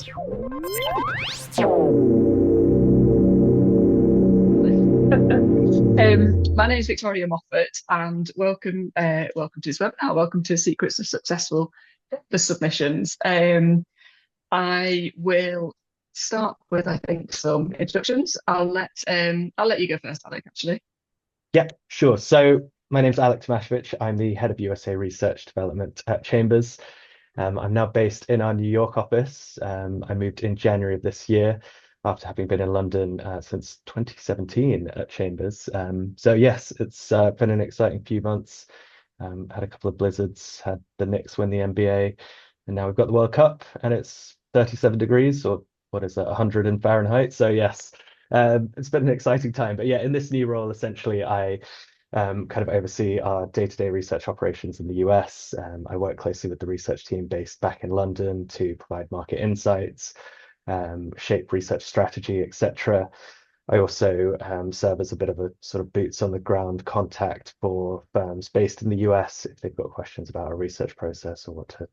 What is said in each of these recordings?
My name is Victoria Moffat, and welcome to this webinar. Welcome to Secrets of Successful the Submissions. I will start with, I think, some introductions. I'll let you go first, Alec, actually. Yeah, sure. So my name's Alec Tomashevich. I'm the head of USA Research Development at Chambers. I'm now based in our New York office. I moved in January of this year after having been in London since 2017 at Chambers. So yes, it's been an exciting few months. Had a couple of blizzards, had the Knicks win the NBA, and now we've got the World Cup, and it's 37 degrees, or what is that, 100 in Fahrenheit. So yes, it's been an exciting time. But yeah, in this new role, essentially, I kind of oversee our day-to-day research operations in the US. I work closely with the research team based back in London to provide market insights, shape research strategy, etc. I also serve as a bit of a sort of boots on the ground contact for firms based in the US if they've got questions about our research process or want to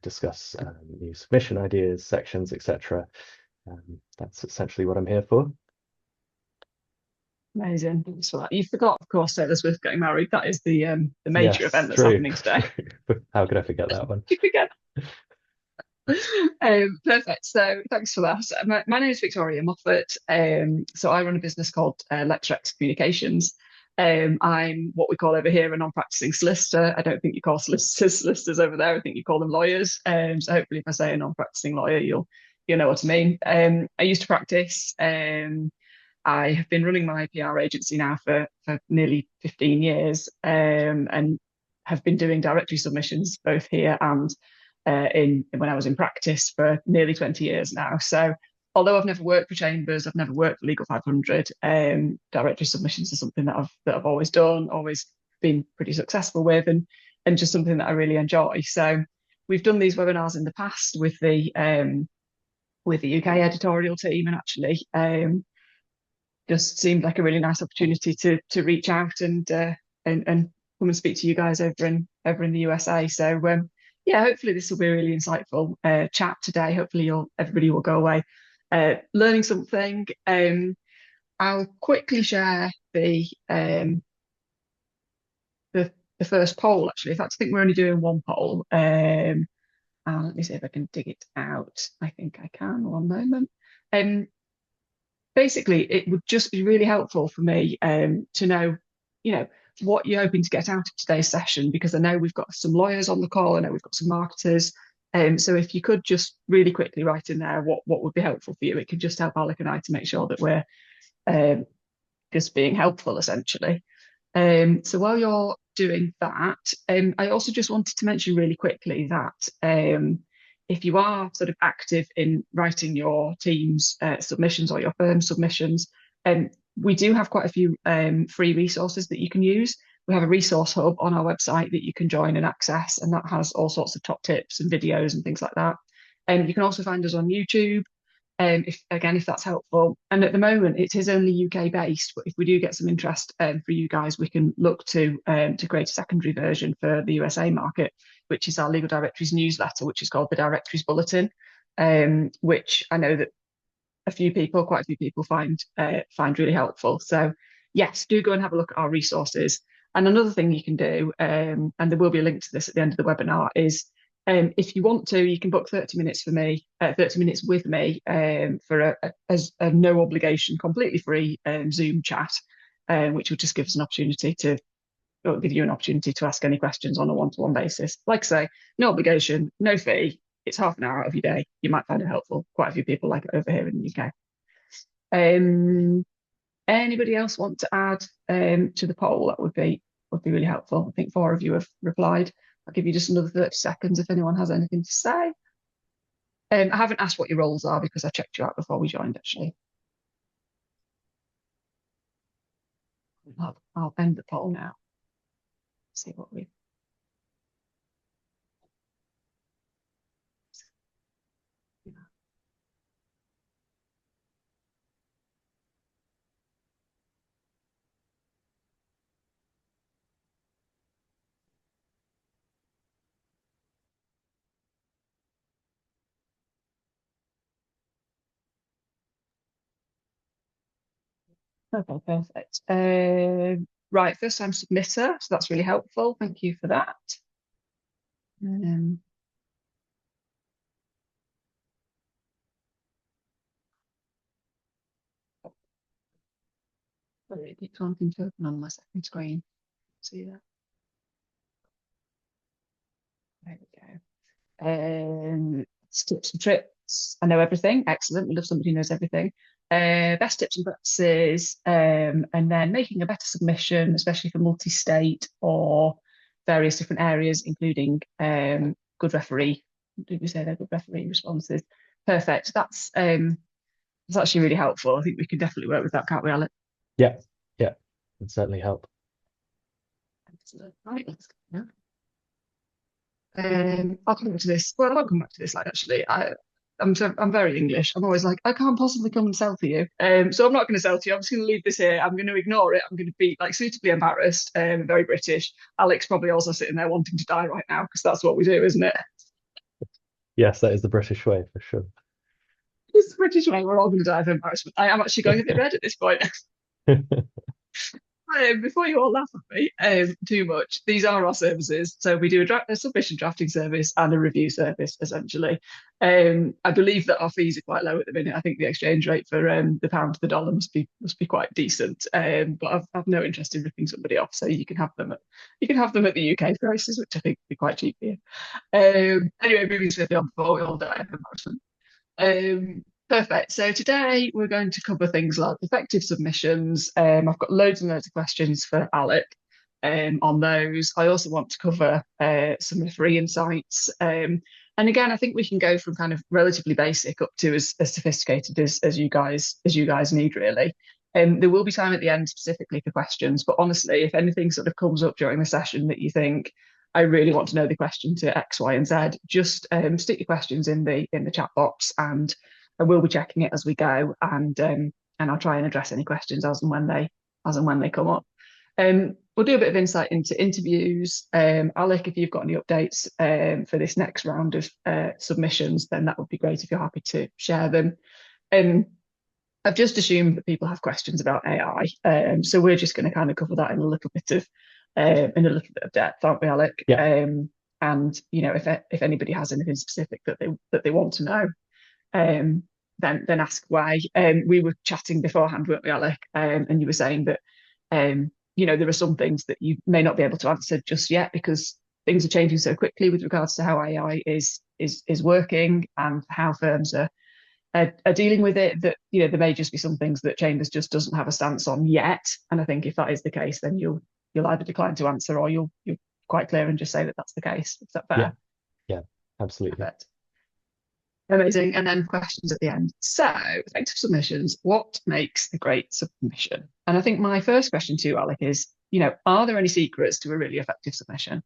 discuss new submission ideas, sections, etc. That's essentially what I'm here for. Amazing. Thanks for that. You forgot, of course, Taylor Swift getting married. That is the major Yes, event that's true. happening today. How could I forget that one? You forget. Perfect. So thanks for that. My name is Victoria Moffat. So I run a business called Lectrex Communications. I'm what we call over here a non-practicing solicitor. I don't think you call solicitors over there. I think you call them lawyers. So hopefully, if I say a non-practicing lawyer, you'll know what I mean. I used to practice. I have been running my PR agency now for nearly 15 years, and have been doing directory submissions both here and in when I was in practice for nearly 20 years now. So although I've never worked for Chambers, I've never worked for Legal 500, directory submissions are something that I've always done, always been pretty successful with, and just something that I really enjoy. So we've done these webinars in the past with the UK editorial team, and actually just seemed like a really nice opportunity to reach out and come and speak to you guys over in the USA. So yeah, hopefully this will be a really insightful chat today. Hopefully everybody will go away learning something. I'll quickly share the the first poll actually. In fact, I think we're only doing one poll. Let me see if I can dig it out. I think I can. One moment. Basically, it would just be really helpful for me to know, you know, what you're hoping to get out of today's session, because I know we've got some lawyers on the call, I know we've got some marketers. So if you could just really quickly write in there what would be helpful for you, it could just help Alec and I to make sure that we're um, just being helpful, essentially. So while you're doing that, I also just wanted to mention really quickly that if you are sort of active in writing your team's submissions or your firm submissions, we do have quite a few free resources that you can use. We have a resource hub on our website that you can join and access, and that has all sorts of top tips and videos and things like that. And you can also find us on YouTube, if that's helpful. And at the moment, it is only UK based, but if we do get some interest for you guys, we can look to create a secondary version for the USA market, which is our Legal Directories newsletter, which is called the Directories Bulletin, which I know that quite a few people find really helpful. So yes, do go and have a look at our resources. And another thing you can do, and there will be a link to this at the end of the webinar, is if you want to, you can book 30 minutes for me, 30 minutes with me for a no obligation, completely free Zoom chat, which will just give us an opportunity to it'll give you an opportunity to ask any questions on a one-to-one basis. Like I say, no obligation, no fee. It's half an hour out of your day. You might find it helpful. Quite a few people like it over here in the UK. Anybody else want to add to the poll? That would be really helpful. I think 4 of you have replied. I'll give you just another 30 seconds if anyone has anything to say. I haven't asked what your roles are because I checked you out before we joined, actually. I'll end the poll now. See what we. Okay, perfect. Right, first time submitter, so that's really helpful. Thank you for that. Um, Sorry, it keeps wanting to open on my second screen. See that? There we go. Tips and tricks. I know everything. Excellent. We love somebody who knows everything. Best tips and practices, and then making a better submission, especially for multi-state or various different areas, including good referee. Did we say they're good referee responses? Perfect. That's actually really helpful. I think we can definitely work with that, can't we, Alex? Yeah, yeah, can certainly help. Excellent. Right, let's go. I'll come back to this. Well, I won't come back to this. Like, actually, I'm very English. I'm always like, I can't possibly come and sell to you. So I'm not going to sell to you. I'm just going to leave this here. I'm going to ignore it. I'm going to be like suitably embarrassed. Very British. Alex probably also sitting there wanting to die right now because that's what we do, isn't it? Yes, that is the British way for sure. It's the British way. We're all going to die of embarrassment. I am actually going a bit red at this point. Before you all laugh at me too much, these are our services. So we do a submission drafting service and a review service, essentially. I believe that our fees are quite low at the minute. I think the exchange rate for the pound to the dollar must be quite decent. But I've no interest in ripping somebody off, so you can have them at the UK prices, which I think would be quite cheap here. Anyway, moving swiftly on before we all die of embarrassment. Perfect. So today we're going to cover things like effective submissions. I've got loads and loads of questions for Alec on those. I also want to cover some referee insights. And again, I think we can go from kind of relatively basic up to as sophisticated as you guys need, really. There will be time at the end specifically for questions, but honestly, if anything sort of comes up during the session that you think I really want to know the question to X, Y, and Z, just stick your questions in the chat box, and I will be checking it as we go, and I'll try and address any questions as and when they come up. We'll do a bit of insight into interviews. Alec, if you've got any updates for this next round of submissions, then that would be great if you're happy to share them. I've just assumed that people have questions about AI, so we're just going to kind of cover that in a little bit of depth, aren't we, Alec? Yeah, And if anybody has anything specific that they want to know, then ask why. We were chatting beforehand, weren't we, Alec? And you were saying that there are some things that you may not be able to answer just yet because things are changing so quickly with regards to how AI is working and how firms are dealing with it, that there may just be some things that Chambers just doesn't have a stance on yet. And I think if that is the case, then you'll either decline to answer or you're quite clear and just say that that's the case. Is that yeah, fair? yeah, absolutely. Perfect. Amazing. And then questions at the end. So, effective submissions, what makes a great submission? And I think my first question to you, Alec, is, are there any secrets to a really effective submission?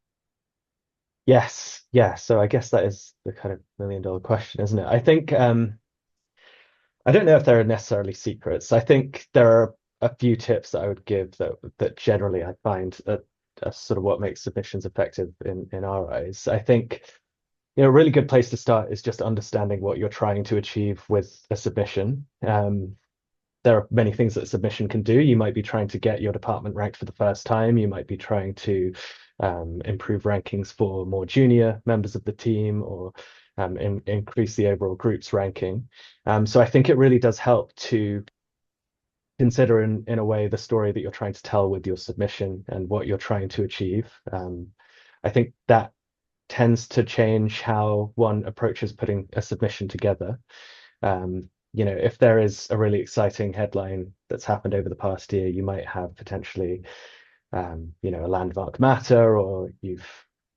Yes, yeah. So I guess that is the kind of million-dollar question, isn't it? I think I don't know if there are necessarily secrets. I think there are a few tips that I would give that generally I find are sort of what makes submissions effective in our eyes. I think a really good place to start is just understanding what you're trying to achieve with a submission. There are many things that a submission can do. You might be trying to get your department ranked for the first time. You might be trying to improve rankings for more junior members of the team, or increase the overall group's ranking. So I think it really does help to consider in a way the story that you're trying to tell with your submission and what you're trying to achieve. I think that tends to change how one approaches putting a submission together. If there is a really exciting headline that's happened over the past year, you might have potentially, a landmark matter, or you've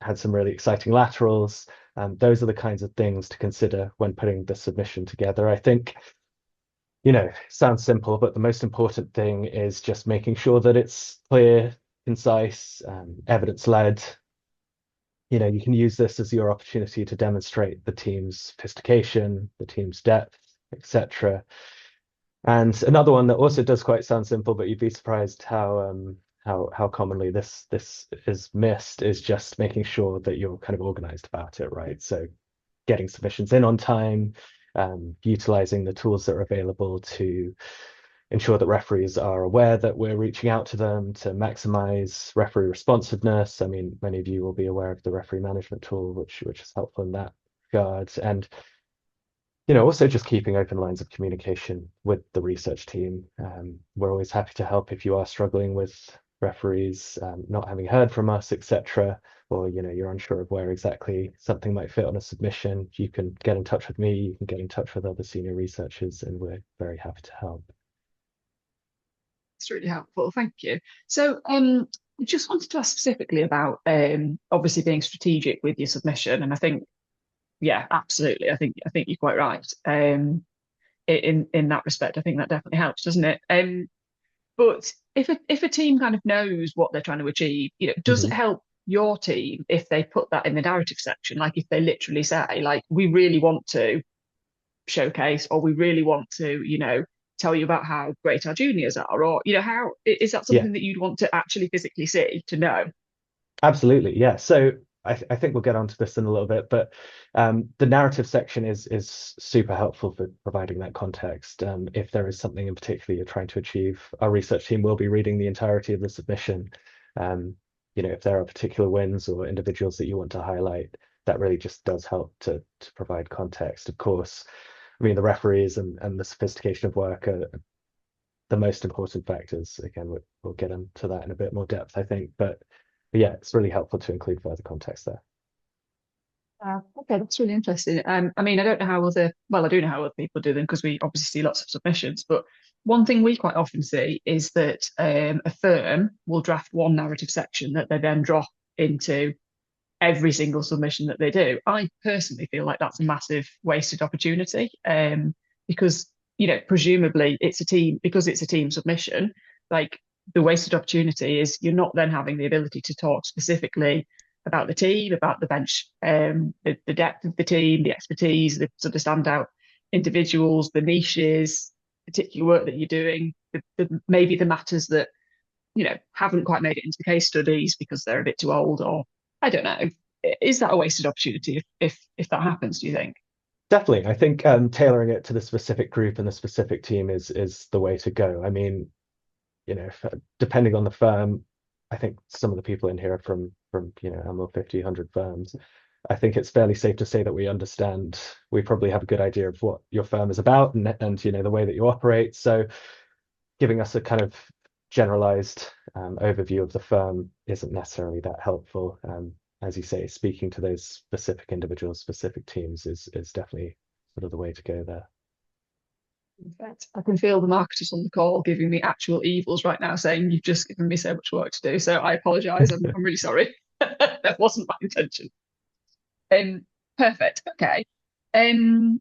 had some really exciting laterals. Those are the kinds of things to consider when putting the submission together. I think, sounds simple, but the most important thing is just making sure that it's clear, concise, evidence-led. You can use this as your opportunity to demonstrate the team's sophistication, the team's depth, etc. And another one that also does quite sound simple, but you'd be surprised how commonly this is missed, is just making sure that you're kind of organized about it, right? So getting submissions in on time, utilizing the tools that are available to ensure that referees are aware that we're reaching out to them to maximize referee responsiveness. I mean, many of you will be aware of the referee management tool, which is helpful in that regard. And also just keeping open lines of communication with the research team. We're always happy to help if you are struggling with referees not having heard from us, etc. Or you're unsure of where exactly something might fit on a submission. You can get in touch with me. You can get in touch with other senior researchers, and we're very happy to help. It's really helpful. Thank you. So, I just wanted to ask specifically about obviously being strategic with your submission, and I think, yeah, absolutely. I think you're quite right. In that respect, I think that definitely helps, doesn't it? But if a team kind of knows what they're trying to achieve, does it Mhm. help your team if they put that in the narrative section? Like if they literally say, like, we really want to showcase, or we really want to, tell you about how great our juniors are, or how is that Yeah. something that you'd want to actually physically see to know? Absolutely, yeah. So I think we'll get onto this in a little bit, but the narrative section is super helpful for providing that context. If there is something in particular you're trying to achieve, our research team will be reading the entirety of the submission. Um, if there are particular wins or individuals that you want to highlight, that really just does help to provide context. Of course, I mean the referees and the sophistication of work are the most important factors. Again, we'll get into that in a bit more depth, I think, but yeah, it's really helpful to include further context there. Okay, that's really interesting. I mean, I don't know how well, I do know how other people do them because we obviously see lots of submissions. But one thing we quite often see is that a firm will draft one narrative section that they then drop into every single submission that they do. I personally feel like that's a massive wasted opportunity, because presumably because it's a team submission. Like the wasted opportunity is you're not then having the ability to talk specifically about the team, about the bench, the depth of the team, the expertise, the sort of standout individuals, the niches, particular work that you're doing, maybe the matters that haven't quite made it into the case studies because they're a bit too old, or I don't know. Is that a wasted opportunity if that happens, do you think? Definitely, I think tailoring it to the specific group and the specific team is the way to go. I mean, depending on the firm, I think some of the people in here are from AML 50, 100 firms. I think it's fairly safe to say that we probably have a good idea of what your firm is about and the way that you operate. So giving us a kind of generalized overview of the firm isn't necessarily that helpful. As you say, speaking to those specific individuals, specific teams is definitely sort of the way to go there. In fact, I can feel the marketers on the call giving me actual evils right now, saying you've just given me so much work to do. So I apologise. I'm really sorry. That wasn't my intention. Um, Perfect. Okay. Um,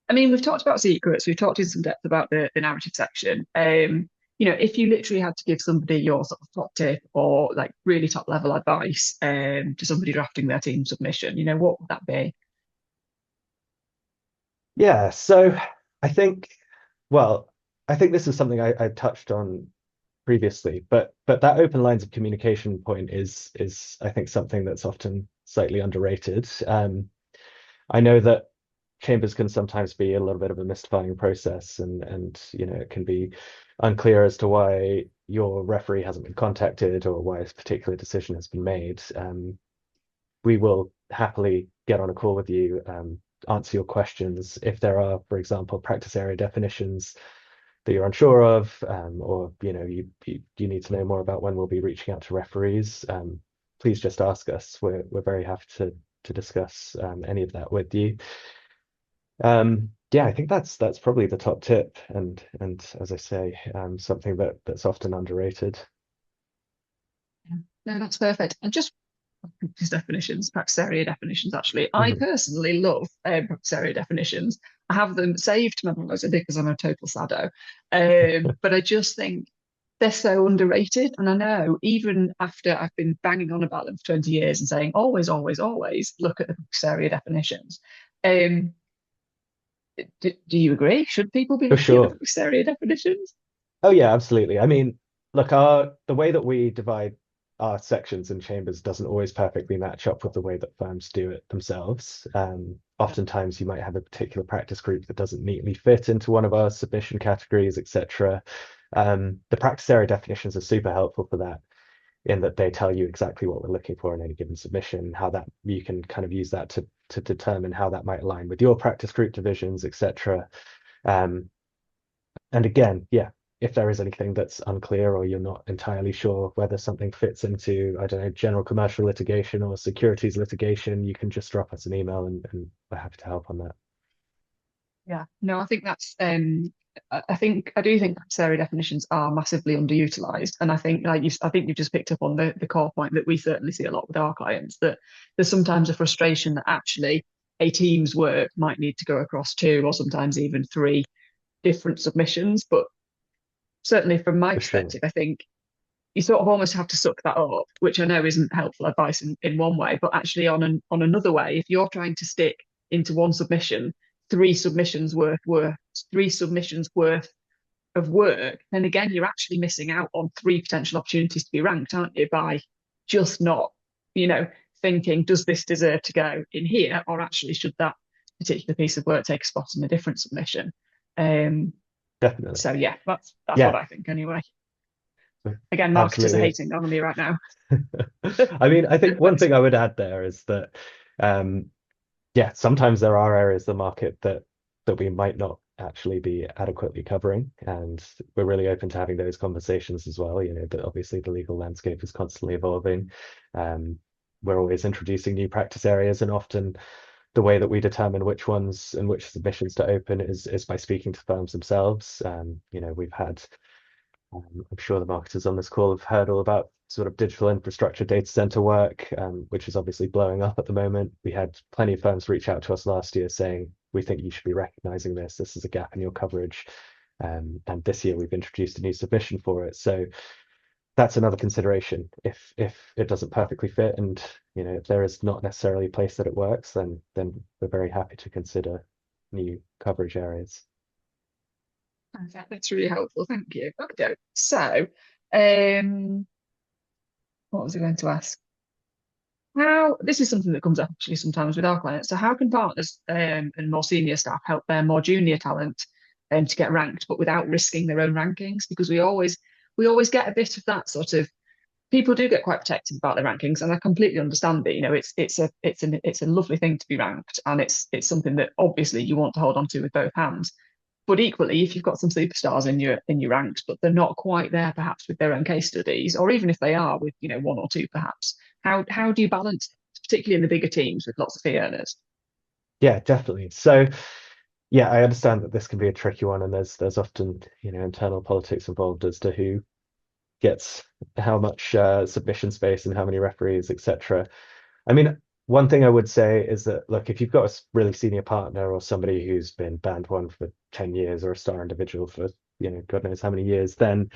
I mean, we've talked about secrets. We've talked in some depth about the narrative section. If you literally had to give somebody your sort of top tip or like really top level advice, to somebody drafting their team submission, what would that be? Yeah, so I think, well, I think this is something I touched on previously, but that open lines of communication point is I think something that's often slightly underrated. I know that chambers can sometimes be a little bit of a mystifying process, and it can be unclear as to why your referee hasn't been contacted or why a particular decision has been made. We will happily get on a call with you, answer your questions. If there are, for example, practice area definitions that you're unsure of, or you need to know more about when we'll be reaching out to referees, please just ask us. We're very happy to discuss any of that with you. Yeah, I think that's probably the top tip, and as I say, something that's often underrated. No, that's perfect. And just practice definitions, practice area definitions, actually. I Mhm. personally love practice area definitions. I have them saved to my browser because I'm a total sado. But I just think they're so underrated. And I know even after I've been banging on about them for 20 years and saying always, always, always look at the practice area definitions. Um, do you agree? Should people be For looking at the sure. practice area definitions? Oh yeah, absolutely. I mean, look, the way that we divide our sections and chambers doesn't always perfectly match up with the way that firms do it themselves. Oftentimes you might have a particular practice group that doesn't neatly fit into one of our submission categories, etc. The practice area definitions are super helpful for that, in that they tell you exactly what we're looking for in any given submission, how that you can kind of use that to determine how that might align with your practice group divisions, etc. And again, yeah, if there is anything that's unclear or you're not entirely sure whether something fits into, I don't know, general commercial litigation or securities litigation, you can just drop us an email and we're happy to help on that. Yeah, no, I think that's I do think area definitions are massively underutilized, and I think I think you've just picked up on the core point that we certainly see a lot with our clients, that there's sometimes a frustration that actually a team's work might need to go across two or sometimes even three different submissions. But certainly from my For sure. perspective, I think you sort of almost have to suck that up, which I know isn't helpful advice in one way, but actually on another way, if you're trying to stick into one submission three submissions worth of work, then again you're actually missing out on three potential opportunities to be ranked, aren't you? By just not, thinking, does this deserve to go in here, or actually should that particular piece of work take a spot in a different submission? Um, Definitely. so yeah, that's what Yeah, I think anyway. Again, marketers are absolutely. hating on me right now. I mean, I think one thing I would add there is that yeah, sometimes there are areas of the market that we might not actually be adequately covering, and we're really open to having those conversations as well. That obviously the legal landscape is constantly evolving. We're always introducing new practice areas, and often the way that we determine which ones and which submissions to open is by speaking to firms themselves. We've had I'm sure the marketers on this call have heard all about sort of digital infrastructure data center work, which is obviously blowing up at the moment. We had plenty of firms reach out to us last year saying, we think you should be recognizing this. This is a gap in your coverage. And this year we've introduced a new submission for it. So that's another consideration. If it doesn't perfectly fit, and if there is not necessarily a place that it works, then we're very happy to consider new coverage areas. That's really helpful. Thank you. Okay. So, um, what was I going to ask? How this is something that comes up actually sometimes with our clients. So, how can partners and more senior staff help their more junior talent to get ranked, but without risking their own rankings? Because we always get a bit of that sort of people do get quite protective about their rankings, and I completely understand it. It's a lovely thing to be ranked, and it's something that obviously you want to hold on to with both hands. But equally, if you've got some superstars in your ranks, but they're not quite there, perhaps with their own case studies, or even if they are with one or two, perhaps, how do you balance, particularly in the bigger teams with lots of fee earners? Yeah, definitely. So yeah, I understand that this can be a tricky one, and there's often internal politics involved as to who gets how much submission space and how many referees, etc. I mean, one thing I would say is that, look, if you've got a really senior partner or somebody who's been band one for 10 years or a star individual for, God knows how many years, then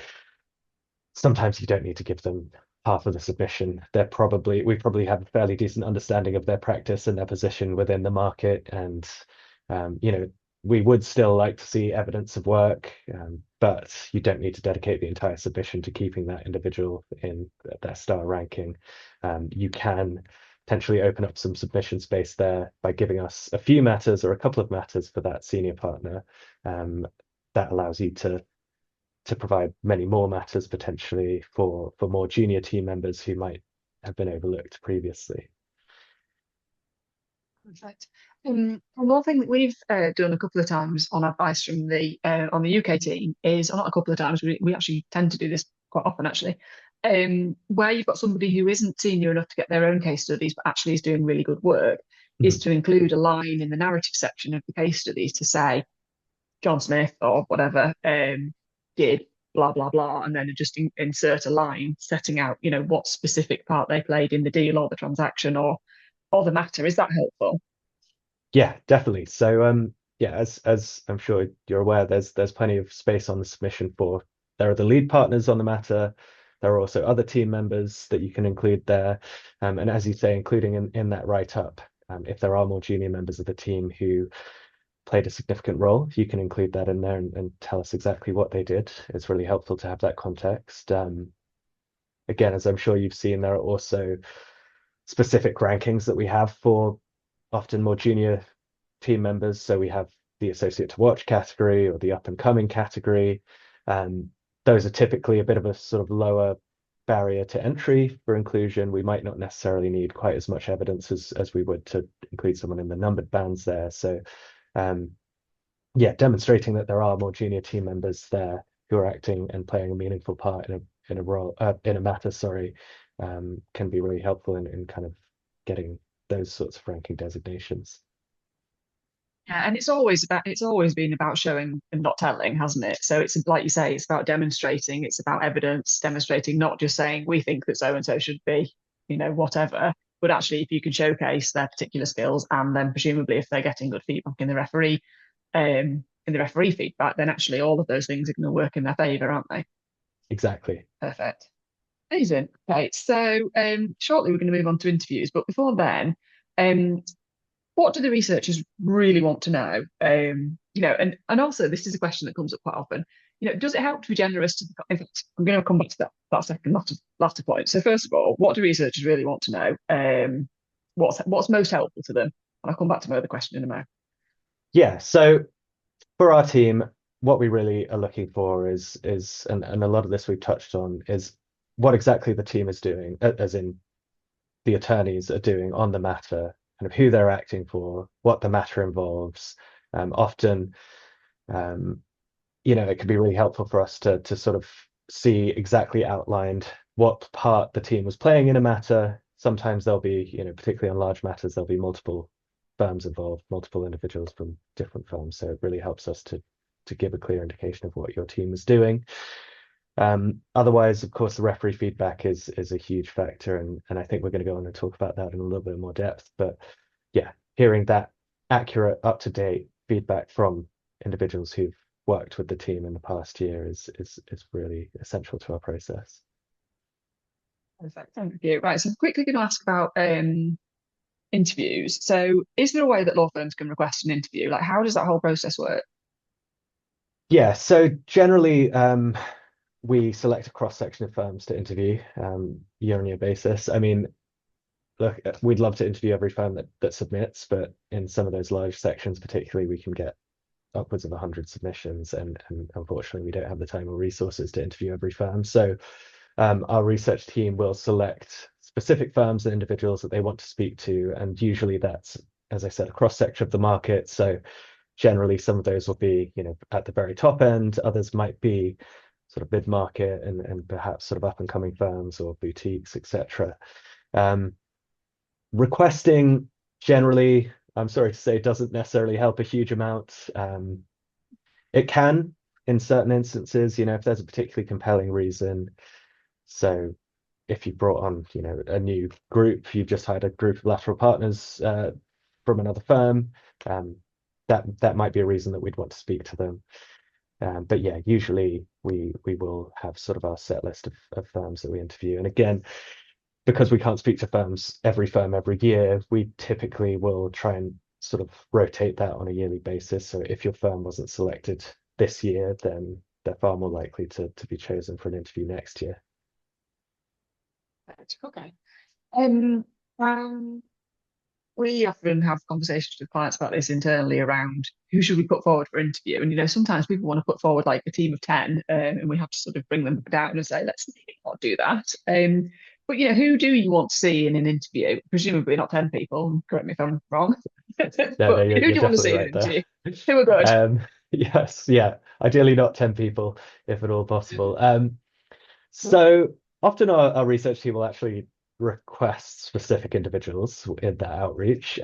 sometimes you don't need to give them half of the submission. We probably have a fairly decent understanding of their practice and their position within the market. And, we would still like to see evidence of work, but you don't need to dedicate the entire submission to keeping that individual in their star ranking. You can potentially open up some submission space there by giving us a few matters or a couple of matters for that senior partner. That allows you to provide many more matters potentially for more junior team members who might have been overlooked previously. Perfect. And one thing that we've done a couple of times on advice from the on the UK team is, or not a couple of times, we actually tend to do this quite often actually, where you've got somebody who isn't senior enough to get their own case studies, but actually is doing really good work, is to include a line in the narrative section of the case studies to say John Smith or whatever did blah blah blah, and then just insert a line setting out what specific part they played in the deal or the transaction or the matter. Is that helpful? Yeah, definitely. So yeah, as I'm sure you're aware, there's plenty of space on the submission for there are the lead partners on the matter. There are also other team members that you can include there. And as you say, including in that write-up, if there are more junior members of the team who played a significant role, you can include that in there and tell us exactly what they did. It's really helpful to have that context. again, as I'm sure you've seen, there are also specific rankings that we have for often more junior team members. So we have the associate to watch category or the up and coming category. Um, those are typically a bit of a sort of lower barrier to entry for inclusion. We might not necessarily need quite as much evidence as we would to include someone in the numbered bands there. So um, yeah, demonstrating that there are more junior team members there who are acting and playing a meaningful part in a role in a matter, sorry, can be really helpful in kind of getting those sorts of ranking designations. Yeah, and it's always been about showing and not telling, hasn't it? So it's like you say, it's about demonstrating, it's about evidence, demonstrating, not just saying we think that so and so should be, whatever, but actually if you can showcase their particular skills and then presumably if they're getting good feedback in the referee feedback, then actually all of those things are going to work in their favour, aren't they? Exactly. Perfect. Amazing. Okay, so shortly we're going to move on to interviews, but before then, um, what do the researchers really want to know? And also this is a question that comes up quite often. Does it help to be generous to in fact, I'm going to come back to that second latter point. So first of all, what do researchers really want to know? What's most helpful to them? And I'll come back to my other question in a moment. Yeah. So for our team, what we really are looking for is and a lot of this we've touched on is what exactly the team is doing, as in the attorneys are doing on the matter, kind of who they're acting for, what the matter involves. Often, um, it can be really helpful for us to sort of see exactly outlined what part the team was playing in a matter. Sometimes there'll be, particularly on large matters, there'll be multiple firms involved, multiple individuals from different firms. So it really helps us to give a clear indication of what your team is doing. Otherwise, of course, the referee feedback is a huge factor, and I think we're going to go on and talk about that in a little bit more depth. But yeah, hearing that accurate, up-to-date feedback from individuals who've worked with the team in the past year is really essential to our process. Perfect. Thank you. Right, so I'm quickly going to ask about interviews. So is there a way that law firms can request an interview? Like, how does that whole process work? Yeah, so generally, we select a cross section of firms to interview year on year basis. I mean, look, we'd love to interview every firm that submits, but in some of those large sections, particularly, we can get upwards of 100 submissions, and unfortunately, we don't have the time or resources to interview every firm. So our research team will select specific firms and individuals that they want to speak to, and usually that's, as I said, a cross section of the market. So generally, some of those will be, at the very top end. Others might be sort of mid-market and perhaps sort of up-and-coming firms or boutiques, etc. Requesting generally, I'm sorry to say, doesn't necessarily help a huge amount. It can in certain instances, if there's a particularly compelling reason. So if you brought on, a new group, you've just hired a group of lateral partners from another firm, that might be a reason that we'd want to speak to them. But yeah, usually we will have sort of our set list of firms that we interview. And again, because we can't speak to every firm every year, we typically will try and sort of rotate that on a yearly basis. So if your firm wasn't selected this year, then they're far more likely to be chosen for an interview next year. Okay. Um, um, we often have conversations with clients about this internally around who should we put forward for interview. And sometimes people want to put forward like a team of 10, and we have to sort of bring them down and say, let's not do that. But who do you want to see in an interview? Presumably not 10 people. Correct me if I'm wrong. No, But who do you're you want to definitely see in an right there. interview? Who are good? Yes, yeah. Ideally not 10 people, if at all possible. So often our research team will actually request specific individuals in that outreach.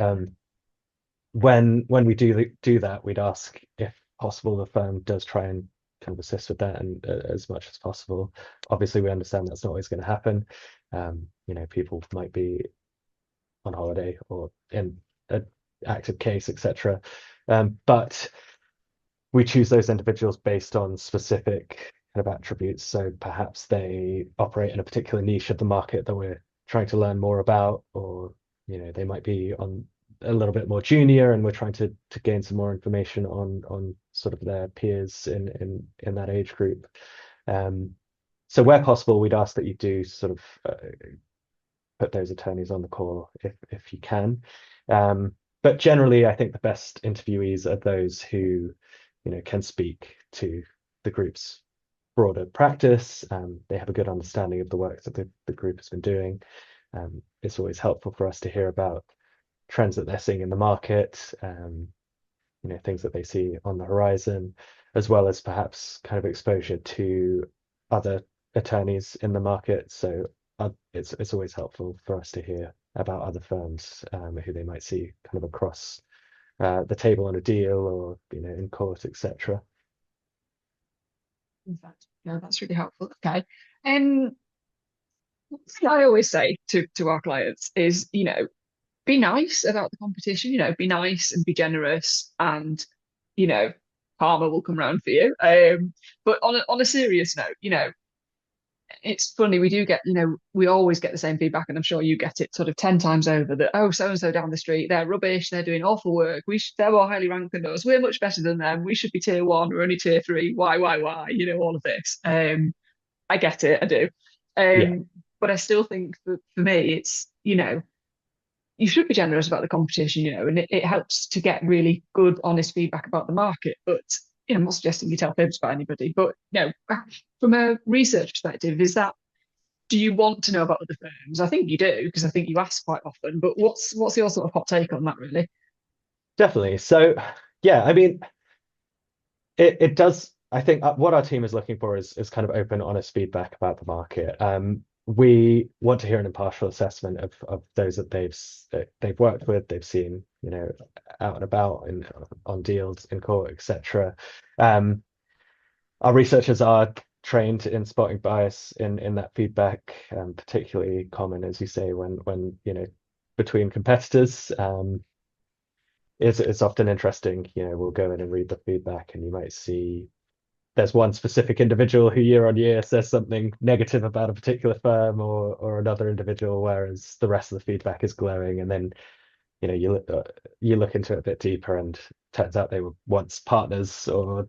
When we do that, we'd ask if possible the firm does try and kind of assist with that and as much as possible. Obviously, we understand that's not always going to happen. People might be on holiday or in an active case, etc. But we choose those individuals based on specific kind of attributes. So perhaps they operate in a particular niche of the market that we're trying to learn more about, or they might be on a little bit more junior, and we're trying to gain some more information on sort of their peers in that age group. So where possible, we'd ask that you do sort of put those attorneys on the call if you can. But generally, I think the best interviewees are those who, can speak to the group's broader practice. They have a good understanding of the work that the group has been doing. It's always helpful for us to hear about trends that they're seeing in the market, things that they see on the horizon, as well as perhaps kind of exposure to other attorneys in the market. So it's always helpful for us to hear about other firms who they might see kind of across the table on a deal or in court, etc. In fact, yeah, that's really helpful. Okay. Um, one thing I always say to our clients is, be nice about the competition, be nice and be generous, and you know, karma will come round for you. But on a serious note, it's funny, we do get, we always get the same feedback, and I'm sure you get it sort of 10 times over that, oh, so and so down the street, they're rubbish, they're doing awful work, they're more highly ranked than us, we're much better than them, we should be tier one, we're only tier three, why, all of this. I get it, I do. Yeah, But I still think for me, it's, you should be generous about the competition, and it helps to get really good, honest feedback about the market. But, I'm not suggesting you tell fibs about anybody, but, from a research perspective, do you want to know about other firms? I think you do, because I think you ask quite often, but what's your sort of hot take on that, really? definitely. So yeah, I mean, it does. I think what our team is looking for is kind of open, honest feedback about the market. We want to hear an impartial assessment of those that they've worked with, they've seen, out and about and on deals in court, etc. Um, our researchers are trained in spotting bias in that feedback, particularly common, as you say, when between competitors. It's often interesting, we'll go in and read the feedback, and you might see there's one specific individual who year on year says something negative about a particular firm or another individual, whereas the rest of the feedback is glowing. And then you look into it a bit deeper, and turns out they were once partners, or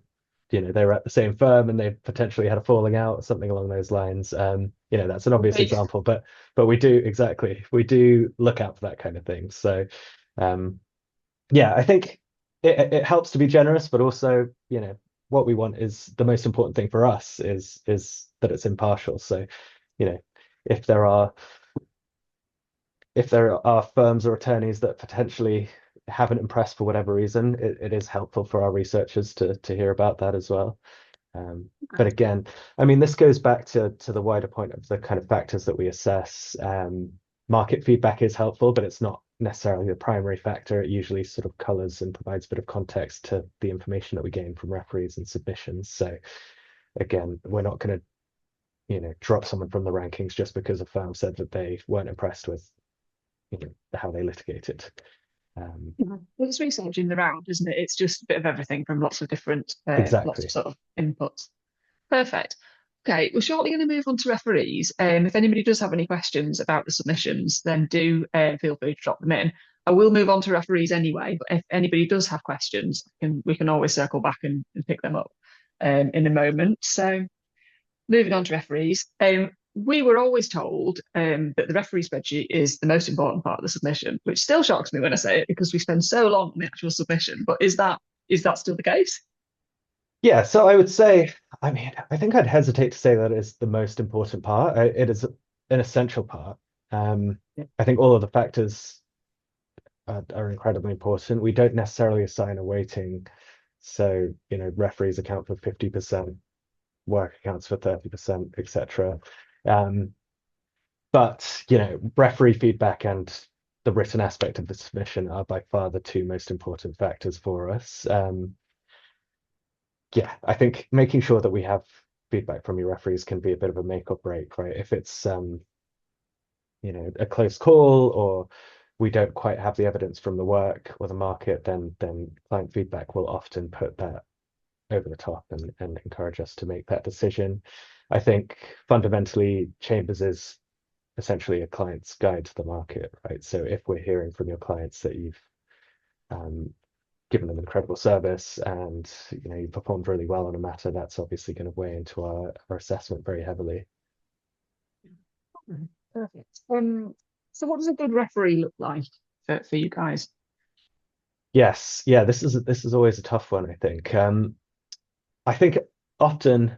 they were at the same firm and they potentially had a falling out or something along those lines. That's an obvious Right. example, but we do look out for that kind of thing. So um, yeah, I think it helps to be generous, but also, what we want is the most important thing for us is that it's impartial. So, you know, if there are firms or attorneys that potentially haven't impressed for whatever reason, it is helpful for our researchers to hear about that as well. But again, I mean, this goes back to the wider point of the kind of factors that we assess. Market feedback is helpful, but it's not necessarily the primary factor. It usually sort of colors and provides a bit of context to the information that we gain from referees and submissions. So again, we're not going to, drop someone from the rankings just because a firm said that they weren't impressed with, how they litigated. Yeah. Well, it's research in the round, isn't it? It's just a bit of everything from lots of different, lots of Exactly. sort of inputs. Perfect. Okay, we're shortly going to move on to referees. If anybody does have any questions about the submissions, then do feel free to drop them in. I will move on to referees anyway, but if anybody does have questions, we can always circle back and pick them up in a moment. So moving on to referees. We were always told that the referee spreadsheet is the most important part of the submission, which still shocks me when I say it because we spend so long on the actual submission. But is that still the case? Yeah, so I would say, I mean, I think I'd hesitate to say that is the most important part. It is an essential part. Yeah. I think all of the factors are incredibly important. We don't necessarily assign a weighting. So, referees account for 50%, work accounts for 30%, etc. Um, but, referee feedback and the written aspect of the submission are by far the two most important factors for us. Yeah, I think making sure that we have feedback from your referees can be a bit of a make or break, right? If it's a close call, or we don't quite have the evidence from the work or the market, then client feedback will often put that over the top and encourage us to make that decision. I think fundamentally Chambers is essentially a client's guide to the market, right? So if we're hearing from your clients that you've um, given them incredible service and you performed really well on a matter, that's obviously going to weigh into our assessment very heavily. Perfect. So what does a good referee look like for you guys? Yes, yeah, this is always a tough one, I think. I think often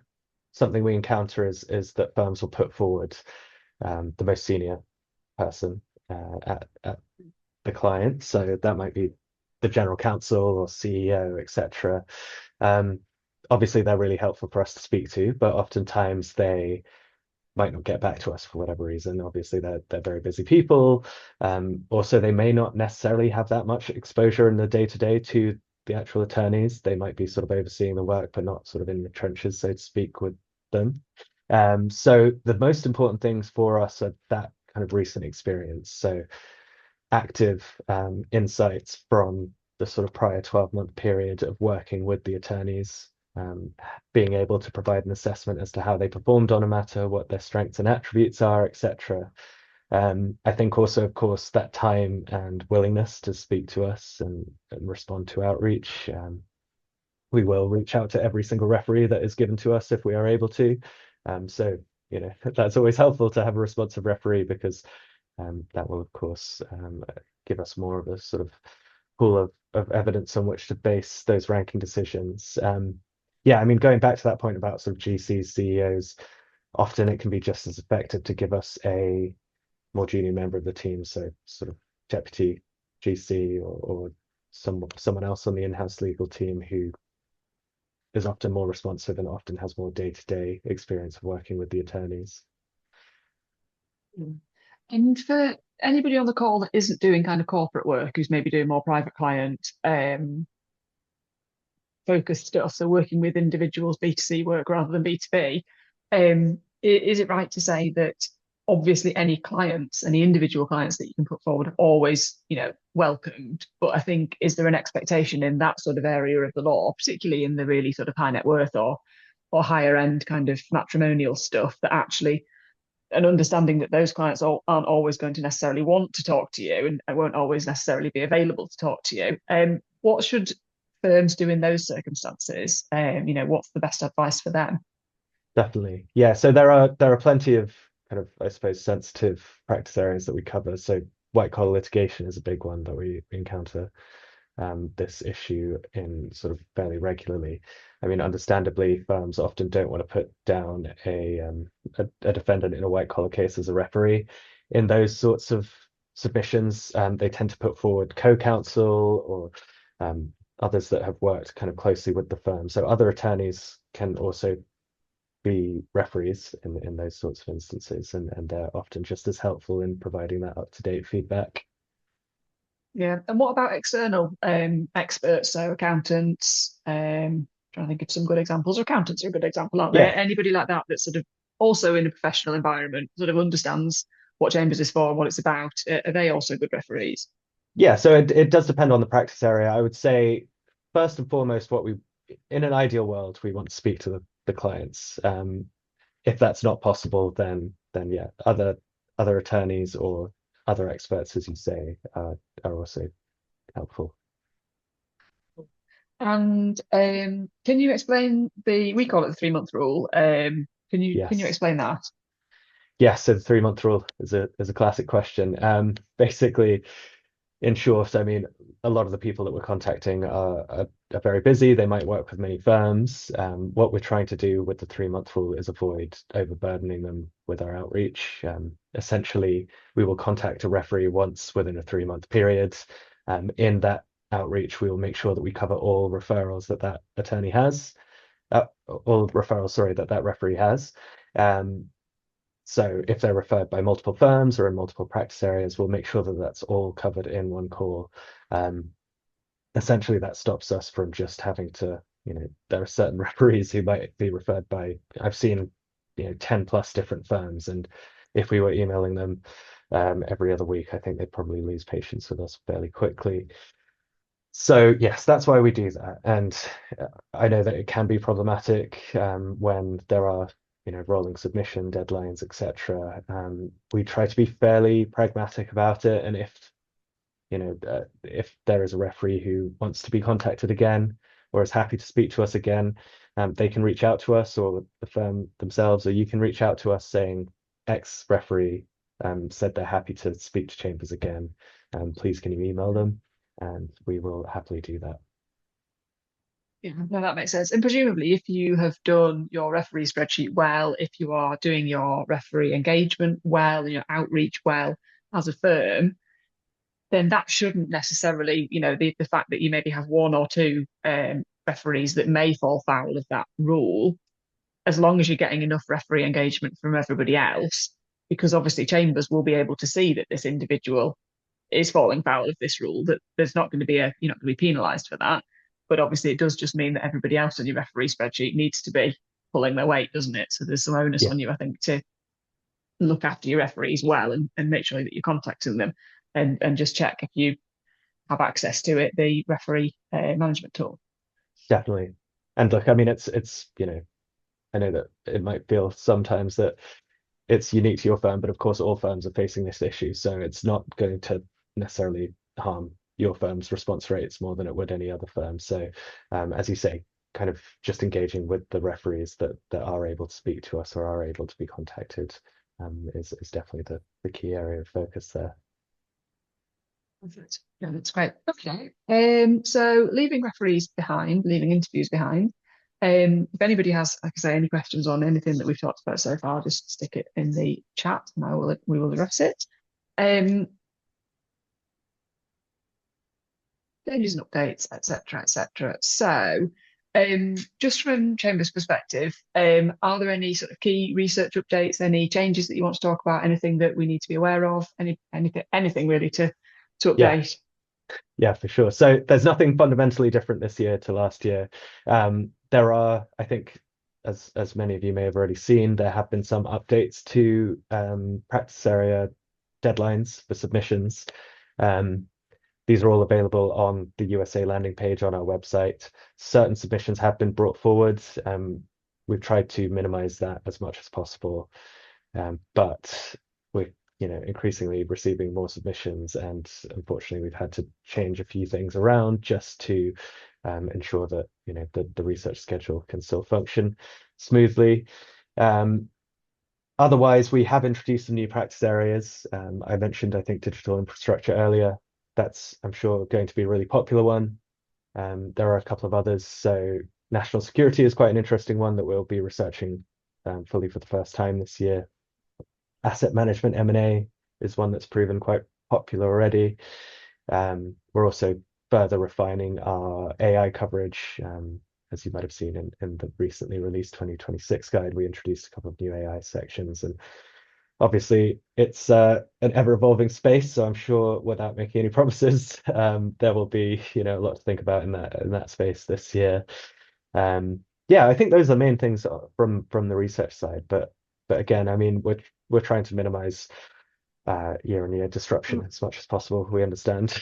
something we encounter is that firms will put forward the most senior person at the client. So that might be the general counsel or CEO, etc. Um, Obviously, they're really helpful for us to speak to, but oftentimes they might not get back to us for whatever reason. Obviously, they're very busy people. Also, they may not necessarily have that much exposure in the day-to-day to the actual attorneys. They might be sort of overseeing the work, but not sort of in the trenches, so to speak, with them. So the most important things for us are that kind of recent experience. So active insights from the sort of prior 12-month period of working with the attorneys, being able to provide an assessment as to how they performed on a matter, what their strengths and attributes are, etc. I think also, of course, that time and willingness to speak to us and respond to outreach. We will reach out to every single referee that is given to us if we are able to. So, that's always helpful to have a responsive referee because that will, of course, give us more of a sort of pool of evidence on which to base those ranking decisions. Yeah, I mean, going back to that point about sort of GCs, CEOs, often it can be just as effective to give us a more junior member of the team, so sort of deputy GC or someone else on the in-house legal team who is often more responsive and often has more day-to-day experience of working with the attorneys. Mm. And for anybody on the call that isn't doing kind of corporate work, who's maybe doing more private client focused stuff, so working with individuals, B2C work rather than B2B, is it right to say that obviously any clients, any individual clients that you can put forward are always, welcomed, but I think is there an expectation in that sort of area of the law, particularly in the really sort of high net worth or higher end kind of matrimonial stuff, that actually an understanding that those clients aren't always going to necessarily want to talk to you and won't always necessarily be available to talk to you. What should firms do in those circumstances? What's the best advice for them? Definitely. Yeah, so there are plenty of kind of, I suppose, sensitive practice areas that we cover. So white collar litigation is a big one that we encounter this issue in sort of fairly regularly. I mean, understandably, firms often don't want to put down a defendant in a white collar case as a referee. In those sorts of submissions, they tend to put forward co-counsel or others that have worked kind of closely with the firm. So other attorneys can also be referees in those sorts of instances, and they're often just as helpful in providing that up-to-date feedback. Yeah. And what about external experts? So accountants, trying to think of some good examples. Accountants are a good example, aren't they? Yeah, Anybody like that that's sort of also in a professional environment, sort of understands what Chambers is for and what it's about. Are they also good referees? yeah. So it does depend on the practice area. I would say first and foremost, in an ideal world, we want to speak to the clients. If that's not possible, then yeah, other attorneys or other experts, as you say, are also helpful. And can you explain we call it the 3 month rule. Can you Yes. explain that? Yes, so the 3 month rule is a classic question. Basically, in short, I mean, a lot of the people that we're contacting are very busy. They might work with many firms. What we're trying to do with the 3 month rule is avoid overburdening them with our outreach. Essentially, we will contact a referee once within a 3 month period. In that outreach, we will make sure that we cover all referrals that attorney has, all referrals, sorry, that referee has. So if they're referred by multiple firms or in multiple practice areas, we'll make sure that that's all covered in one call. Essentially, that stops us from just having to, there are certain referees who might be referred by, I've seen, 10 plus different firms. And if we were emailing them every other week, I think they'd probably lose patience with us fairly quickly. So yes, that's why we do that. And I know that it can be problematic when there are, rolling submission deadlines, etc. We try to be fairly pragmatic about it, and if there is a referee who wants to be contacted again or is happy to speak to us again, they can reach out to us, or the firm themselves, or you can reach out to us saying X referee said they're happy to speak to Chambers again. Please can you email them? And we will happily do that. Yeah, no, that makes sense. And presumably, if you have done your referee spreadsheet well, if you are doing your referee engagement well and your outreach well as a firm, then that shouldn't necessarily, the fact that you maybe have one or two referees that may fall foul of that rule, as long as you're getting enough referee engagement from everybody else, because obviously Chambers will be able to see that this individual is falling foul of this rule, that there's not going to be you're not going to be penalised for that. But obviously, it does just mean that everybody else on your referee spreadsheet needs to be pulling their weight, doesn't it? So there's some onus Yeah, on you, I think, to look after your referees well and make sure that you're contacting them and just check if you have access to it, the referee management tool. definitely. And look, I mean, it's I know that it might feel sometimes that it's unique to your firm, but of course all firms are facing this issue, so it's not going to necessarily harm your firm's response rates more than it would any other firm. So as you say, kind of just engaging with the referees that are able to speak to us or are able to be contacted is definitely the key area of focus there. Perfect. Yeah, that's great. Okay. So leaving referees behind, leaving interviews behind. If anybody has, like I say, any questions on anything that we've talked about so far, just stick it in the chat and we will address it. Changes and updates, etc., etc. So, just from Chambers' perspective, are there any sort of key research updates, any changes that you want to talk about, anything that we need to be aware of, anything really to Yeah, update? yeah, for sure. So there's nothing fundamentally different this year to last year. There are, I think, as many of you may have already seen, there have been some updates to practice area deadlines for submissions. These are all available on the USA landing page on our website. Certain submissions have been brought forward. We've tried to minimize that as much as possible, but we're increasingly receiving more submissions, and unfortunately we've had to change a few things around just to ensure that the research schedule can still function smoothly. Otherwise, we have introduced some new practice areas. I mentioned, I think, digital infrastructure earlier. That's, I'm sure, going to be a really popular one. There are a couple of others. So national security is quite an interesting one that we'll be researching fully for the first time this year. Asset management M&A is one that's proven quite popular already. We're also further refining our AI coverage. As you might have seen in the recently released 2026 guide, we introduced a couple of new AI sections, and obviously it's an ever-evolving space, so I'm sure without making any promises, there will be a lot to think about in that space this year. Yeah, I think those are the main things from the research side, but again, I mean, we're trying to minimize year-on-year disruption as much as possible. We understand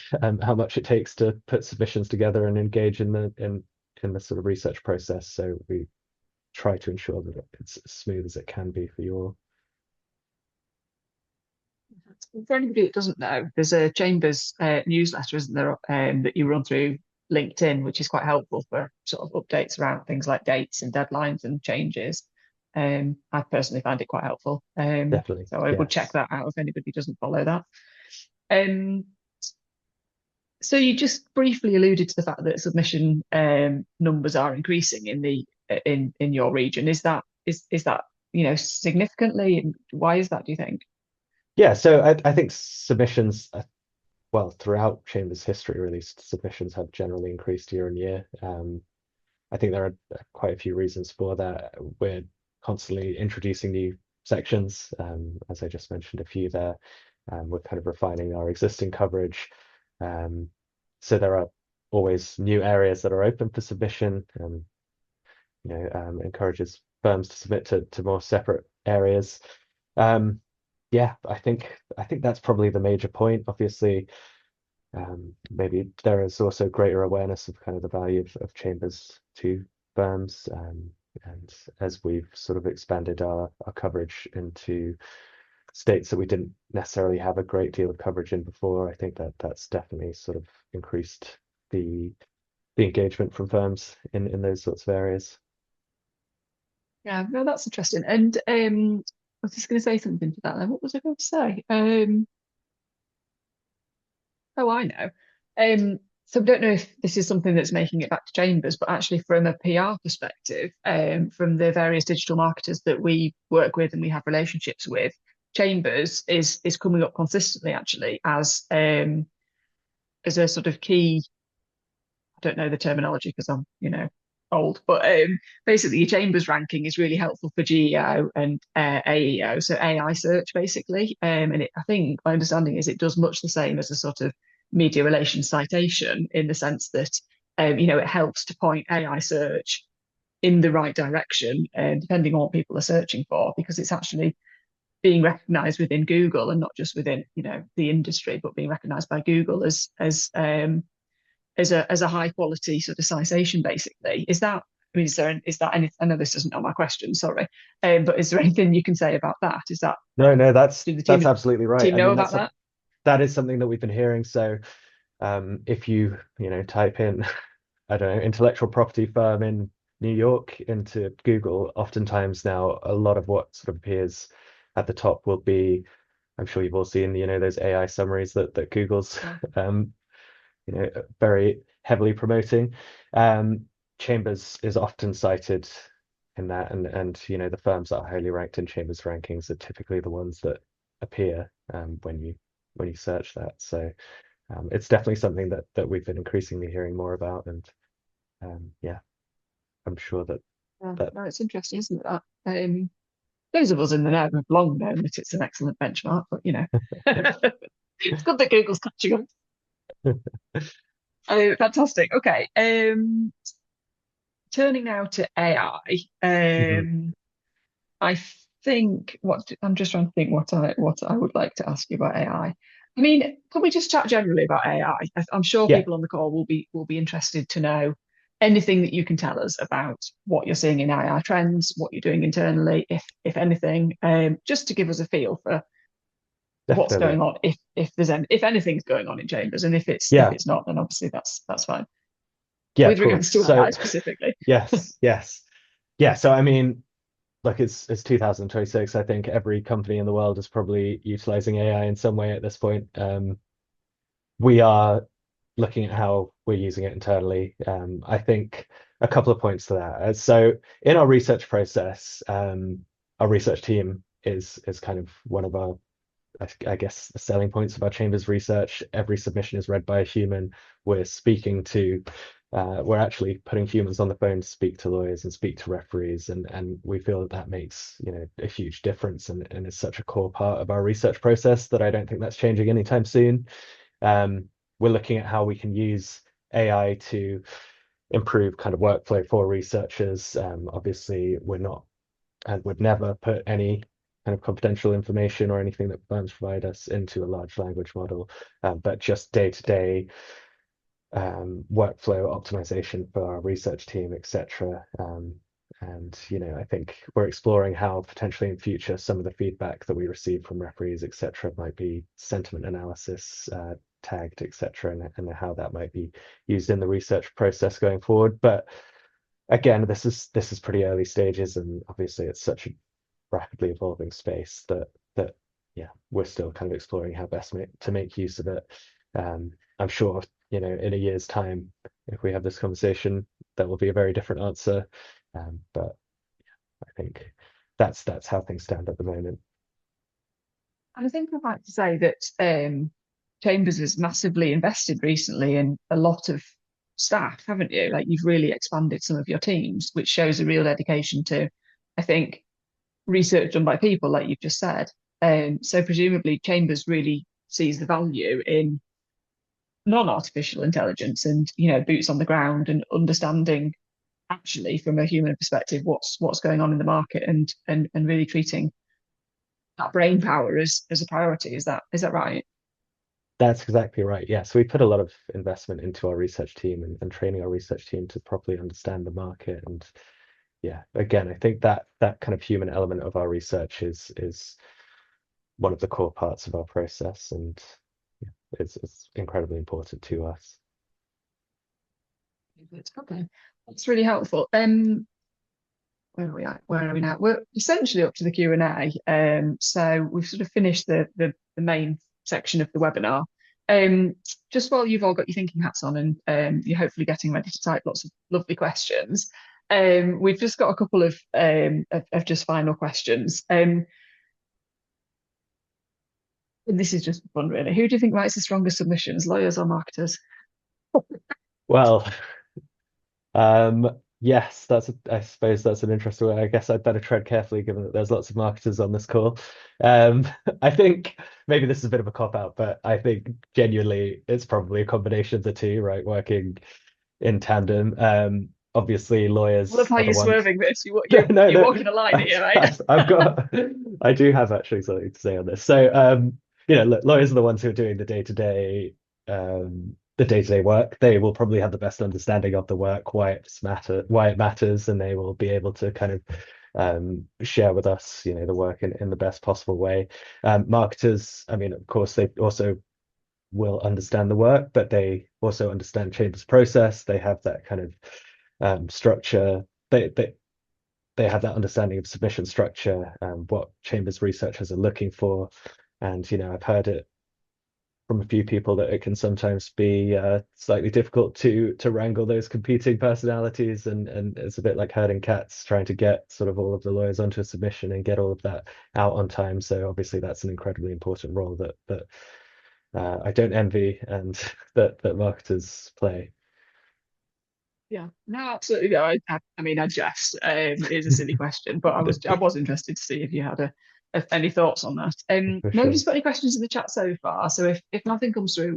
how much it takes to put submissions together and engage in the sort of research process, so we try to ensure that it's as smooth as it can be for you all. For anybody that doesn't know, there's a Chambers newsletter, isn't there, that you run through LinkedIn, which is quite helpful for sort of updates around things like dates and deadlines and changes. I personally find it quite helpful. Definitely, So I would check yes. that out if anybody doesn't follow that. Um, so you just briefly alluded to the fact that submission numbers are increasing in your region. Is that significantly? Why is that, do you think? Yeah, so I think submissions, well, throughout Chambers history, really, submissions have generally increased year on year. I think there are quite a few reasons for that. We're constantly introducing new sections, as I just mentioned a few there. We're kind of refining our existing coverage. So there are always new areas that are open for submission, encourages firms to submit to more separate areas. Yeah, I think that's probably the major point. Obviously, maybe there is also greater awareness of kind of the value of Chambers to firms, and as we've sort of expanded our coverage into states that we didn't necessarily have a great deal of coverage in before. I think that that's definitely sort of increased the engagement from firms in those sorts of areas. Yeah, no, that's interesting. And I was just going to say something to that then. What was I going to say? Oh, I know. So I don't know if this is something that's making it back to Chambers, but actually from a PR perspective, from the various digital marketers that we work with and we have relationships with, Chambers is coming up consistently actually as a sort of key. I don't know the terminology because I'm, old, but basically your Chambers ranking is really helpful for GEO and AEO, so AI search basically. And I think my understanding is it does much the same as a sort of media relations citation in the sense that it helps to point AI search in the right direction, depending on what people are searching for, because it's actually being recognized within Google and not just within, the industry, but being recognized by Google as a high quality sort of citation, basically. Is that, I mean, is that any, I know this isn't on my question, sorry, but is there anything you can say about that? Is that, No, no, do the that's absolutely right. team I know mean, about that? that is something that we've been hearing. So if you type in I don't know, intellectual property firm in New York into Google, oftentimes now a lot of what sort of appears at the top will be, I'm sure you've all seen, those AI summaries that Google's Yeah. very heavily promoting. Chambers is often cited in that, and the firms that are highly ranked in Chambers rankings are typically the ones that appear when you search that. So it's definitely something that we've been increasingly hearing more about, and yeah, I'm sure that Yeah, that no, it's interesting, isn't it? That those of us in the know have long known that it's an excellent benchmark, but it's good that Google's catching on. Fantastic. Okay. Turning now to AI. Mhm. I think what I'm just trying to think what I would like to ask you about AI. I mean, can we just chat generally about AI? I'm sure Yeah, people on the call will be interested to know anything that you can tell us about what you're seeing in AI trends, what you're doing internally, if anything, just to give us a feel for what's definitely. going on, if anything's going on in Chambers, and if Yeah, it's not, then obviously that's fine. yeah, With cool. regards to So AI specifically. yes, yes. Yeah, so I mean, like it's 2026. I think every company in the world is probably utilizing AI in some way at this point. We are looking at how we're using it internally. I think a couple of points to that. So in our research process, our research team is kind of one of our, I guess, the selling points of our Chambers research. Every submission is read by a human. We're speaking to, we're actually putting humans on the phone to speak to lawyers and speak to referees, and we feel that that makes, a huge difference, and is such a core part of our research process that I don't think that's changing anytime soon. We're looking at how we can use AI to improve kind of workflow for researchers. Obviously, we're not and would never put any kind of confidential information or anything that firms provide us into a large language model, but just day-to-day workflow optimization for our research team, etc. And I think we're exploring how potentially in future some of the feedback that we receive from referees, etc., might be sentiment analysis tagged, etc., and how that might be used in the research process going forward. But again, this is pretty early stages, and obviously it's such a rapidly evolving space that yeah, we're still kind of exploring how best to make use of it. I'm sure, in a year's time, if we have this conversation, that will be a very different answer. But I think that's how things stand at the moment. And I think I'd like to say that Chambers has massively invested recently in a lot of staff, haven't you? Like you've really expanded some of your teams, which shows a real dedication to, I think, research done by people, like you've just said. So presumably Chambers really sees the value in non-artificial intelligence and boots on the ground and understanding actually from a human perspective what's going on in the market and really treating that brain power as a priority. Is that right? That's exactly right. Yeah. So we put a lot of investment into our research team and training our research team to properly understand the market. And yeah, again, I think that kind of human element of our research is one of the core parts of our process, and yeah, it's incredibly important to us. Okay, that's really helpful. Where are we at? Where are we now? We're essentially up to the Q&A. So we've sort of finished the main section of the webinar. Just while you've all got your thinking hats on and you're hopefully getting ready to type lots of lovely questions, we've just got a couple of just final questions. And this is just fun, really. Who do you think writes the strongest submissions, lawyers or marketers? Well, yes, I suppose that's an interesting one. I guess I'd better tread carefully given that there's lots of marketers on this call. Um, I think maybe this is a bit of a cop out, but I think genuinely it's probably a combination of the two, right? Working in tandem. Obviously, I love lawyers how are the you're ones. swerving this. No, no, You're no. walking a line here, right? I've got, I do have actually something to say on this. So, lawyers are the ones who are doing the day-to-day work. They will probably have the best understanding of the work, why it matters, and they will be able to kind of share with us, the work in the best possible way. Marketers, I mean, of course, they also will understand the work, but they also understand Chambers' process. They have that kind of structure. They have that understanding of submission structure, what Chambers researchers are looking for. And, I've heard it from a few people that it can sometimes be slightly difficult to wrangle those competing personalities, and it's a bit like herding cats, trying to get sort of all of the lawyers onto a submission and get all of that out on time. So obviously that's an incredibly important role that I don't envy, and that marketers play. Yeah, no, absolutely. No, I mean, I jest. It is a silly question, but I was interested to see if you had any thoughts on that. For sure. Nobody's put any questions in the chat so far, so if nothing comes through,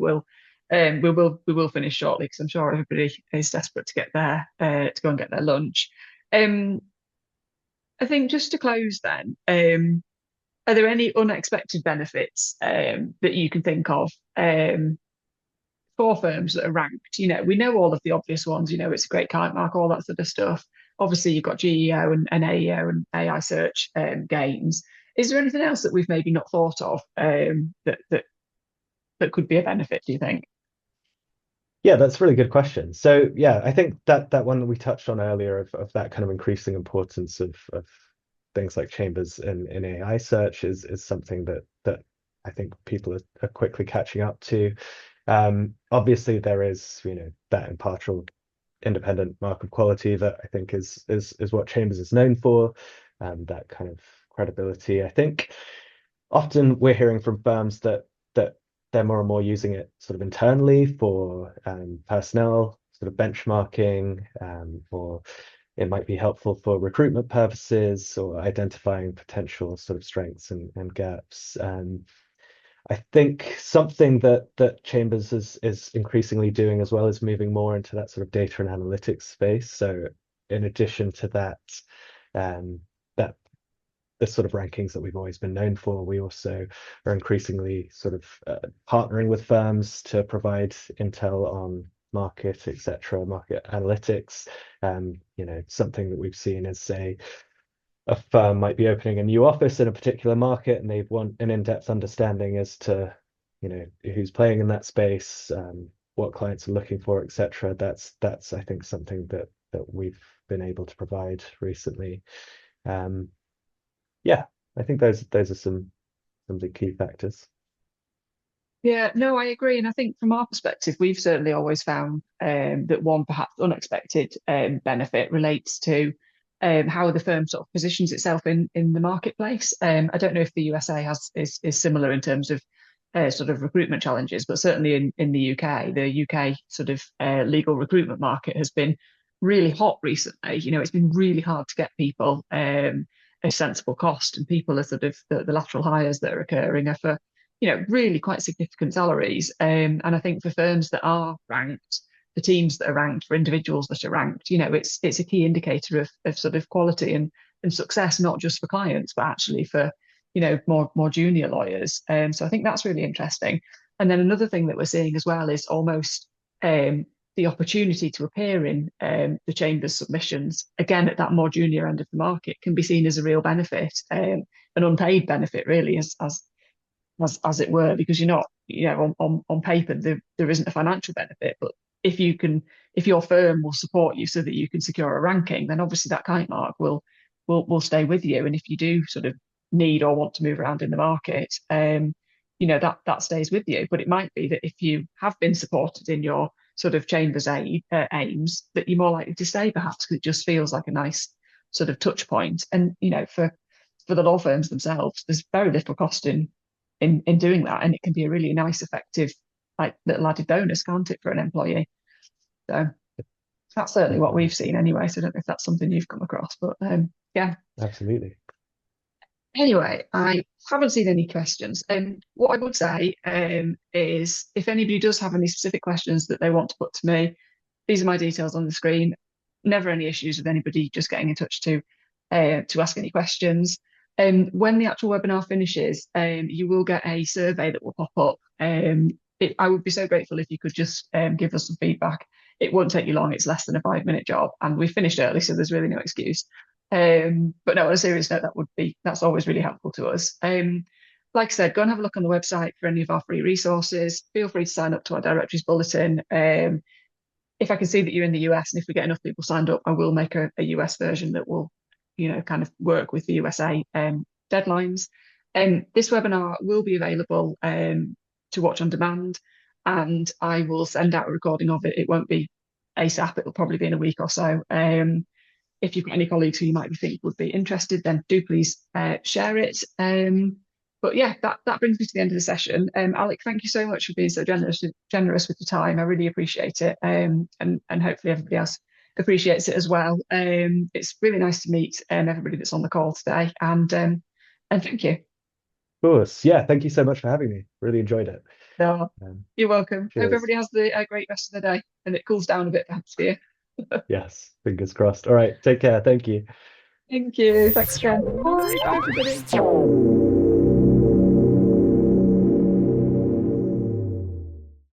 we will finish shortly because I'm sure everybody is desperate to get there to go and get their lunch. Um, I think just to close then, are there any unexpected benefits that you can think of? For firms that are ranked. We know all of the obvious ones, it's a great kite mark, all that sort of stuff. Obviously, you've got GEO and AEO and AI search gains. Is there anything else that we've maybe not thought of that could be a benefit, do you think? Yeah, that's a really good question. So yeah, I think that one that we touched on earlier of that kind of increasing importance of things like Chambers in AI search is something that I think people are quickly catching up to. Obviously there is, that impartial independent mark of quality that I think is what Chambers is known for, that kind of credibility. I think often we're hearing from firms that they're more and more using it sort of internally for personnel sort of benchmarking, or it might be helpful for recruitment purposes or identifying potential sort of strengths and gaps. I think something that Chambers is increasingly doing as well is moving more into that sort of data and analytics space. So in addition to that, that the sort of rankings that we've always been known for, we also are increasingly sort of partnering with firms to provide intel on market, etc., market analytics. Something that we've seen is, say, a firm might be opening a new office in a particular market and they want an in-depth understanding as to, who's playing in that space, what clients are looking for, etc. That's I think something that we've been able to provide recently. Yeah, I think those are some of the key factors. Yeah, no, I agree. And I think from our perspective, we've certainly always found that one perhaps unexpected benefit relates to how the firm sort of positions itself in the marketplace. I don't know if the USA is similar in terms of sort of recruitment challenges, but certainly in the UK sort of legal recruitment market has been really hot recently. It's been really hard to get people a sensible cost, and people are sort of the lateral hires that are occurring are for really quite significant salaries. And I think for firms that are ranked, the teams that are ranked, for individuals that are ranked, it's a key indicator of sort of quality and success, not just for clients, but actually for, more junior lawyers. So I think that's really interesting. And then another thing that we're seeing as well is almost the opportunity to appear in the Chambers submissions, again, at that more junior end of the market, can be seen as a real benefit, an unpaid benefit, really, as as it were, because you're not, on paper there isn't a financial benefit, but if your firm will support you so that you can secure a ranking, then obviously that kite mark will stay with you. And if you do sort of need or want to move around in the market, that stays with you. But it might be that if you have been supported in your sort of chambers aims, that you're more likely to stay, perhaps because it just feels like a nice sort of touch point. And for the law firms themselves, there's very little cost in doing that, and it can be a really nice, effective, like little added bonus, can't it, for an employee? So that's certainly what Definitely. we've seen anyway. So I don't know if that's something you've come across, but yeah. Absolutely. Anyway, I haven't seen any questions. And what I would say is if anybody does have any specific questions that they want to put to me, these are my details on the screen. Never any issues with anybody just getting in touch to ask any questions. When the actual webinar finishes, you will get a survey that will pop up. I would be so grateful if you could just give us some feedback. It won't take you long. It's less than a 5-minute job, and we finished early, so there's really no excuse. But no, on a serious note, that's always really helpful to us. Like I said, go and have a look on the website for any of our free resources. Feel free to sign up to our directories bulletin. If I can see that you're in the US and if we get enough people signed up, I will make a US version that will, kind of work with the USA deadlines. This webinar will be available to watch on demand, and I will send out a recording of it. It won't be ASAP, it'll probably be in a week or so. If you've got any colleagues who you might think would be interested, then do please share it. But yeah, that brings me to the end of the session. Alec, thank you so much for being so generous with your time. I really appreciate it. And hopefully everybody else appreciates it as well. It's really nice to meet everybody that's on the call today. And thank you. Of course. Yeah, thank you so much for having me. Really enjoyed it. No, you're welcome. Hope Cheers. everybody has a great rest of the day and it cools down a bit perhaps for you. Yes, fingers crossed. All right, take care. Thank you. Thank you. Thanks again. Bye. Bye, everybody.